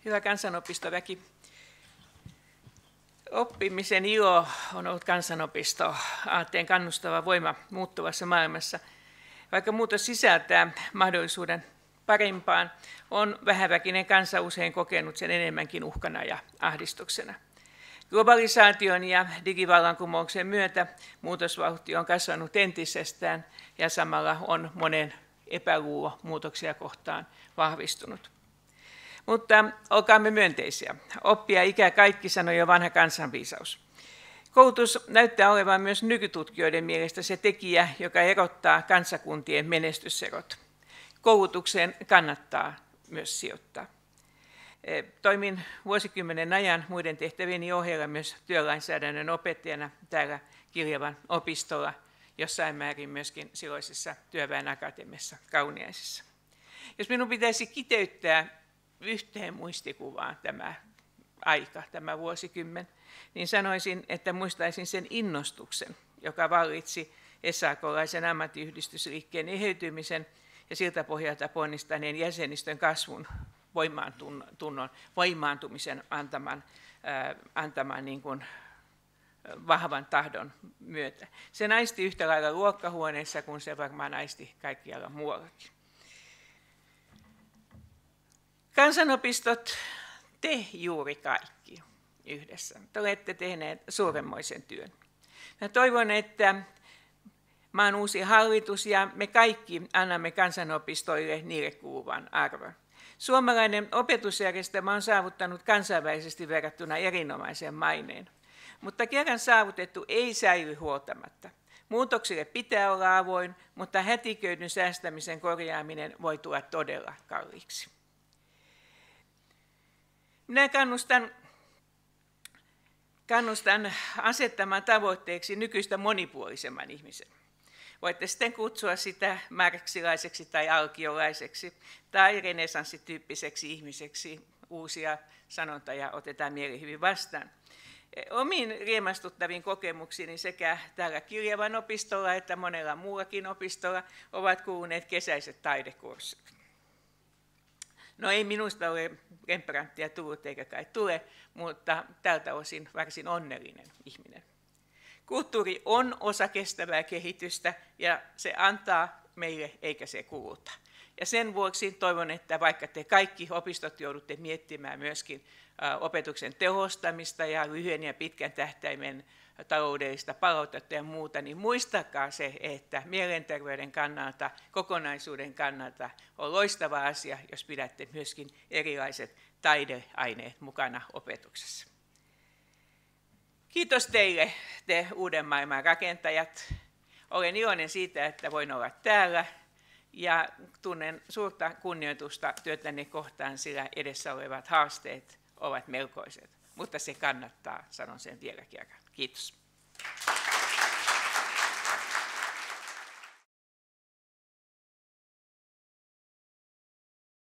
Hyvä kansanopistoväki. Oppimisen ilo on ollut kansanopisto-aatteen kannustava voima muuttuvassa maailmassa. Vaikka muutos sisältää mahdollisuuden parempaan, on vähäväkinen kansa usein kokenut sen enemmänkin uhkana ja ahdistuksena. Globalisaation ja digivallankumouksen myötä muutosvauhti on kasvanut entisestään ja samalla on monen epäluulo muutoksia kohtaan vahvistunut. Mutta olkaamme myönteisiä. Oppia ikä kaikki, sanoi jo vanha kansanviisaus. Koulutus näyttää olevan myös nykytutkijoiden mielestä se tekijä, joka erottaa kansakuntien menestyserot. Koulutukseen kannattaa myös sijoittaa. Toimin vuosikymmenen ajan muiden tehtävieni ohella myös työlainsäädännön opettajana täällä Kiljavan opistolla, jossain määrin myöskin silloisessa Työväen Akatemiassa Kauniaisissa. Jos minun pitäisi kiteyttää yhteen muistikuvaan tämä aika, tämä vuosikymmen, niin sanoisin, että muistaisin sen innostuksen, joka vallitsi SAK-laisen ammattiyhdistysliikkeen eheytymisen ja siltä pohjalta ponnistaneen jäsenistön kasvun voimaantumisen antaman niin kuin vahvan tahdon myötä. Se naisti yhtä lailla luokkahuoneessa, kuin se varmaan naisti kaikkialla muuallakin. Kansanopistot, te juuri kaikki yhdessä. Te olette tehneet suuremmoisen työn. Mä toivon, että maan uusi hallitus ja me kaikki annamme kansanopistoille niille kuuluvan arvon. Suomalainen opetusjärjestelmä on saavuttanut kansainvälisesti verrattuna erinomaisen maineen, mutta kerran saavutettu ei säily huoltamatta. Muutoksille pitää olla avoin, mutta hätiköidyn säästämisen korjaaminen voi tulla todella kalliiksi. Minä kannustan asettamaan tavoitteeksi nykyistä monipuolisemman ihmisen. Voitte sitten kutsua sitä marksilaiseksi tai alkiolaiseksi tai renessanssityyppiseksi ihmiseksi. Uusia sanontoja otetaan mielihyvin vastaan. Omiin riemastuttaviin kokemuksiini sekä täällä Kiljavan opistolla että monella muullakin opistolla ovat kuuluneet kesäiset taidekurssit. No ei minusta ole Rembrandtia tullut eikä kai tule, mutta tältä osin varsin onnellinen ihminen. Kulttuuri on osa kestävää kehitystä ja se antaa meille eikä se kuluta. Ja sen vuoksi toivon, että vaikka te kaikki opistot joudutte miettimään myöskin opetuksen tehostamista ja lyhyen ja pitkän tähtäimen taloudellista palautetta ja muuta, niin muistakaa se, että mielenterveyden kannalta, kokonaisuuden kannalta on loistava asia, jos pidätte myöskin erilaiset taideaineet mukana opetuksessa. Kiitos teille, te uuden maailman rakentajat. Olen iloinen siitä, että voin olla täällä ja tunnen suurta kunnioitusta työtänne kohtaan, sillä edessä olevat haasteet ovat melkoiset. Mutta se kannattaa, sanon sen vielä kerran. Kiitos.